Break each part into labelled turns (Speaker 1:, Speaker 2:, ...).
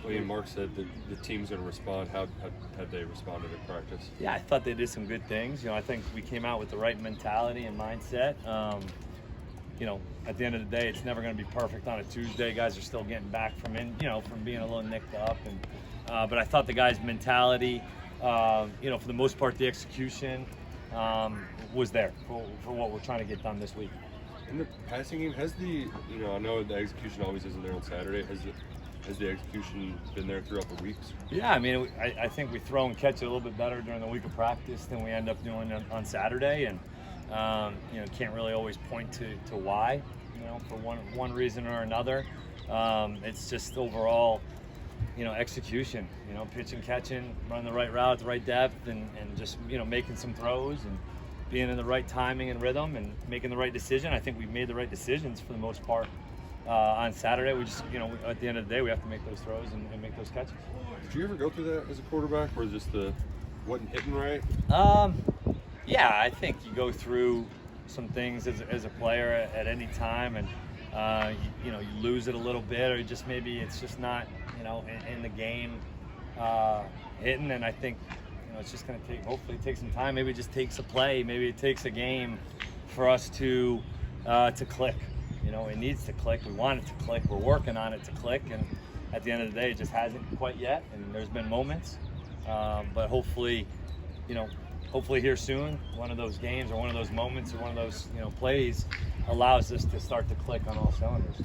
Speaker 1: Well, Mark said that the team's going to respond. How had they responded in practice?
Speaker 2: Yeah, I thought they did some good things. I think we came out with the right mentality and mindset. At the end of the day, it's never going to be perfect on a Tuesday. Guys are still getting back from being a little nicked up, but I thought the guys' mentality, for the most part, the execution was there for what we're trying to get done this week.
Speaker 1: In the passing game, I know the execution always isn't there on Saturday. Has the execution been there throughout the weeks?
Speaker 2: Yeah, I think we throw and catch it a little bit better during the week of practice than we end up doing on Saturday, and can't really always point to why, for one reason or another. It's just overall, execution, pitching, catching, running the right route, the right depth, and just, making some throws and being in the right timing and rhythm and making the right decision. I think we made the right decisions for the most part on Saturday. We just, at the end of the day, we have to make those throws and make those catches.
Speaker 1: Did you ever go through that as a quarterback, or just wasn't hitting right?
Speaker 2: Yeah, I think you go through some things as a player at any time, and you lose it a little bit, or just maybe it's just not in the game hitting. And I think it's just going to hopefully take some time. Maybe it just takes a play. Maybe it takes a game for us to click. It needs to click. We want it to click. We're working on it to click, and at the end of the day, it just hasn't quite yet. And there's been moments, but hopefully here soon, one of those games or one of those moments or one of those plays allows us to start to click on all cylinders.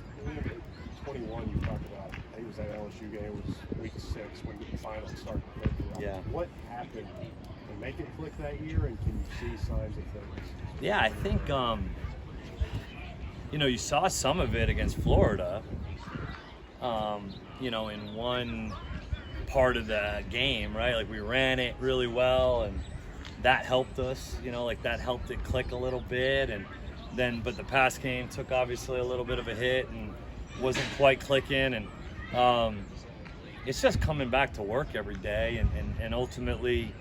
Speaker 3: 21, you talked about. I think it was that LSU game. It was week 6 when the finals started to click.
Speaker 2: Yeah.
Speaker 3: What happened to make it click that year, and can you see signs of things?
Speaker 2: Yeah, I think you saw some of it against Florida. In one part of the game, right? Like we ran it really well, and that helped us. That helped it click a little bit, but the pass game took obviously a little bit of a hit and wasn't quite clicking, and it's just coming back to work every day and ultimately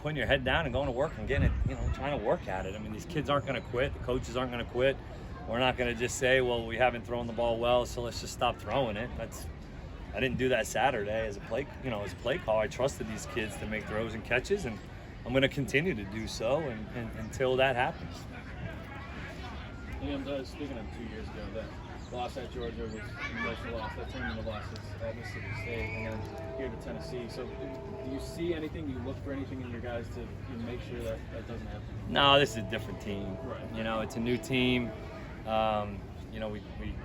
Speaker 2: putting your head down and going to work and getting it, trying to work at it. These kids aren't going to quit. The coaches aren't going to quit. We're not going to just say, well, we haven't thrown the ball well, so let's just stop throwing it. I didn't do that Saturday as a play call. I trusted these kids to make throws and catches, and I'm going to continue to do so until that happens.
Speaker 4: And speaking of 2 years ago, that loss at Georgia was an emotional loss. That turned into losses at Mississippi State and then here to Tennessee. So do you see anything? Do you look for anything in your guys to make sure that doesn't happen?
Speaker 2: No, this is a different team.
Speaker 4: Right.
Speaker 2: It's a new team. We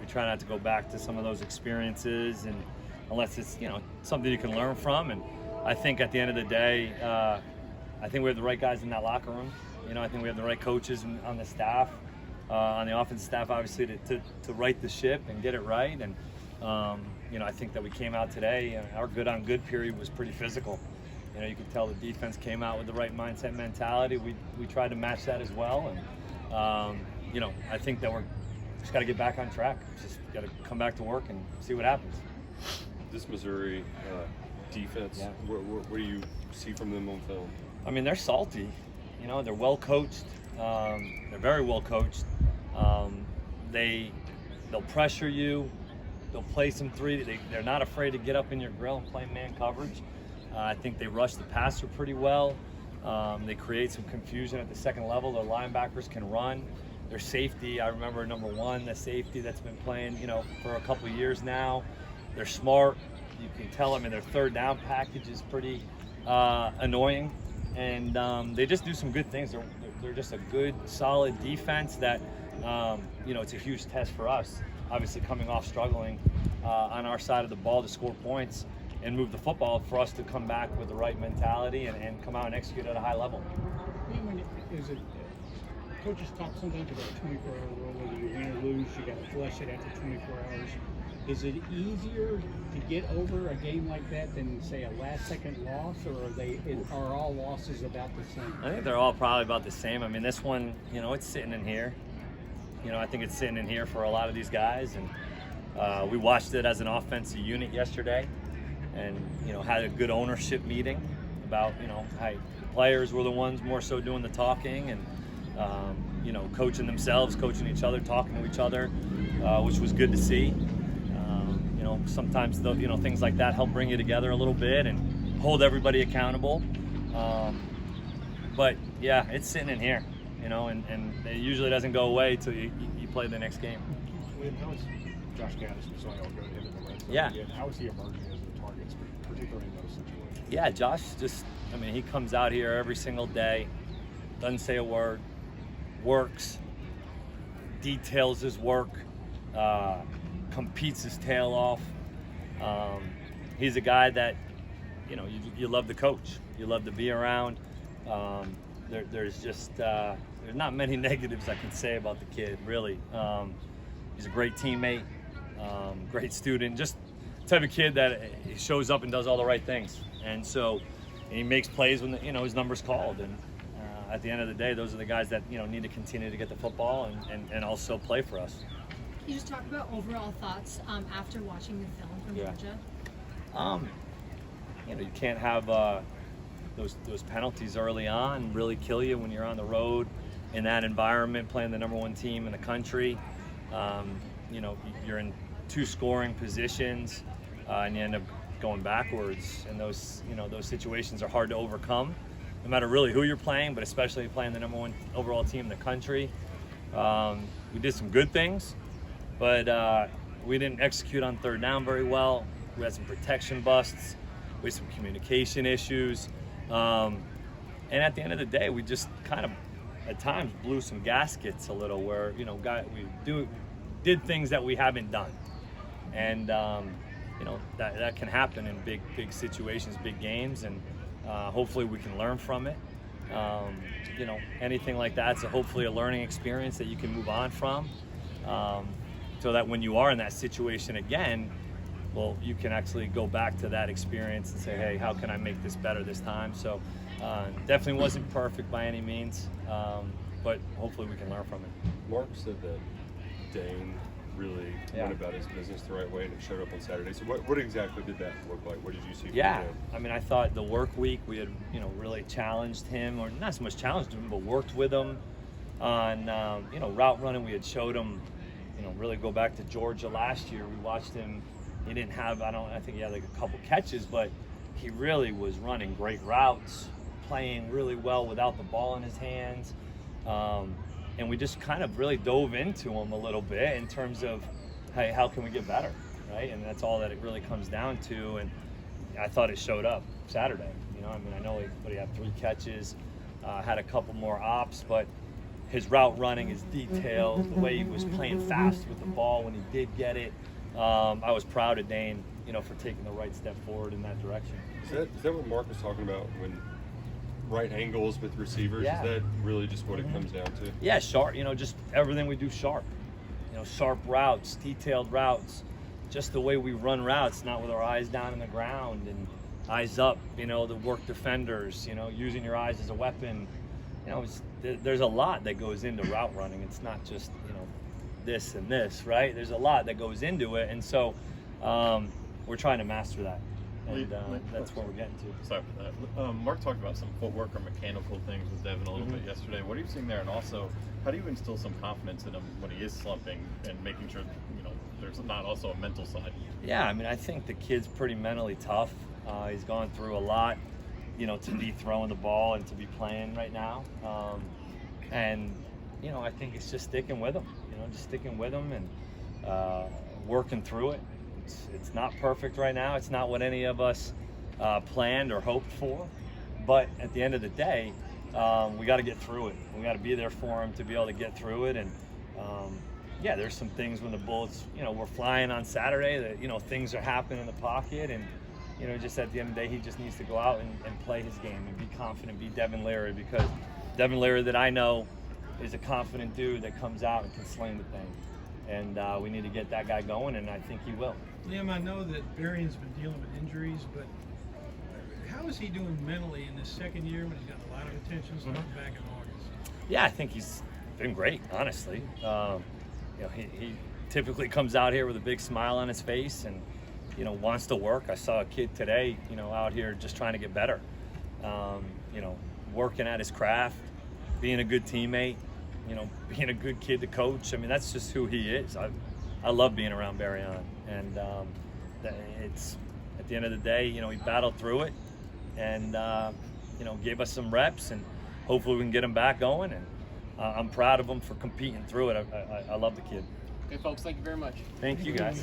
Speaker 2: try not to go back to some of those experiences, and unless it's something you can learn from. And I think at the end of the day, I think we have the right guys in that locker room. I think we have the right coaches on the staff, on the offensive staff, obviously, to right the ship and get it right. And I think that we came out today, our good on good period was pretty physical. You could tell the defense came out with the right mindset mentality. We tried to match that as well, and I think that we're just got to get back on track. Just got to come back to work and see what happens.
Speaker 1: This Missouri defense,
Speaker 2: Yeah.
Speaker 1: what do you see from them on film?
Speaker 2: They're salty. They're well coached. They're very well coached. They'll pressure you. They'll play some three. They're not afraid to get up in your grill and play man coverage. I think they rush the passer pretty well. They create some confusion at the second level. Their linebackers can run. Their safety, I remember number 1, the safety that's been playing, for a couple of years now. They're smart. You can tell their third down package is pretty annoying. And they just do some good things. They're just a good, solid defense that, it's a huge test for us. Obviously coming off struggling on our side of the ball to score points and move the football, for us to come back with the right mentality and come out and execute at a high level.
Speaker 5: Coaches talk sometimes about a 24-hour rule, whether you win or lose, you got to flush it after 24 hours. Is it easier to get over a game like that than, say, a last-second loss, or are all losses about the same?
Speaker 2: I think they're all probably about the same. This one, it's sitting in here. I think it's sitting in here for a lot of these guys, and we watched it as an offensive unit yesterday, and had a good ownership meeting about how the players were the ones more so doing the talking, and coaching themselves, coaching each other, talking to each other, which was good to see. sometimes things like that help bring you together a little bit and hold everybody accountable. But yeah, it's sitting in here, and it usually doesn't go away till you play the next game.
Speaker 3: Liam, how is Josh Gaddis, so I don't go into the red zone
Speaker 2: Yeah.
Speaker 3: again, how is he emerging as a target, particularly in those situations?
Speaker 2: Yeah, Josh he comes out here every single day, doesn't say a word, works, details his work, competes his tail off. He's a guy that, you love to coach, you love to be around. There's not many negatives I can say about the kid, really. He's a great teammate, great student, just the type of kid that he shows up and does all the right things. And so he makes plays when his number's called. And at the end of the day, those are the guys that need to continue to get the football and also play for us.
Speaker 6: Can you just talk about overall thoughts after watching the film from
Speaker 2: Yeah.
Speaker 6: Georgia?
Speaker 2: You can't have those penalties early on really kill you when you're on the road in that environment playing the number one team in the country. You're in 2 scoring positions and you end up going backwards, and those situations are hard to overcome no matter really who you're playing, but especially playing the number one overall team in the country. We did some good things, but we didn't execute on third down very well. We had some protection busts, we had some communication issues, and at the end of the day, we just kind of at times blew some gaskets a little, where we did things that we haven't done, and that can happen in big situations, big games, and hopefully we can learn from it. Anything like that's hopefully a learning experience that you can move on from, so that when you are in that situation again, well, you can actually go back to that experience and say, hey, how can I make this better this time? So definitely wasn't perfect by any means, but hopefully we can learn from it.
Speaker 1: Mark said that Dane really
Speaker 2: Yeah.
Speaker 1: went about his business the right way and it showed up on Saturday. So what exactly did that look like? What did you see from
Speaker 2: Yeah,
Speaker 1: him?
Speaker 2: I thought the work week we had, really challenged him, or not so much challenged him, but worked with him on, route running. We had showed him, really go back to Georgia last year. We watched him. He didn't have, I think he had like a couple catches, but he really was running great routes, playing really well without the ball in his hands. And we just kind of really dove into him a little bit in terms of, hey, how can we get better, right? And that's all that it really comes down to. And I thought it showed up Saturday. I know he had 3 catches, had a couple more ops, but his route running, his details, the way he was playing fast with the ball when he did get it. I was proud of Dane, for taking the right step forward in that direction.
Speaker 1: Is that what Mark was talking about when right angles with receivers?
Speaker 2: Yeah.
Speaker 1: Is that really just what it comes down to?
Speaker 2: Yeah, sharp, just everything we do sharp. Sharp routes, detailed routes, just the way we run routes, not with our eyes down in the ground and eyes up, the work defenders, using your eyes as a weapon. There's a lot that goes into route running. It's not just, this and this, right? There's a lot that goes into it. And so we're trying to master that. And that's what we're getting to.
Speaker 7: Sorry for that. Mark talked about some footwork or mechanical things with Devin a little bit yesterday. What are you seeing there? And also, how do you instill some confidence in him when he is slumping and making sure, there's not also a mental side?
Speaker 2: Yeah, I think the kid's pretty mentally tough. He's gone through a lot, to be throwing the ball and to be playing right now. And I think it's just sticking with him, and working through it. It's not perfect right now. It's not what any of us planned or hoped for. But at the end of the day, we got to get through it. We got to be there for him to be able to get through it. And there's some things when the Bullets, were flying on Saturday that, things are happening in the pocket. And, just at the end of the day, he just needs to go out and play his game and be confident, be Devin Leary, because Devin Leary that I know is a confident dude that comes out and can sling the thing. And we need to get that guy going, and I think he will.
Speaker 8: Liam, I know that Berrien's been dealing with injuries, but how is he doing mentally in this second year when he's got a lot of attention starting back in August?
Speaker 2: Yeah, I think he's been great, honestly. He typically comes out here with a big smile on his face and, wants to work. I saw a kid today, out here just trying to get better, working at his craft, being a good teammate, being a good kid to coach. That's just who he is. I love being around Berrien, and it's at the end of the day, you know, he battled through it and you know, gave us some reps, and hopefully we can get him back going. And I'm proud of him for competing through it. I love the kid.
Speaker 9: Okay, folks, thank you very much.
Speaker 2: Thank you, guys.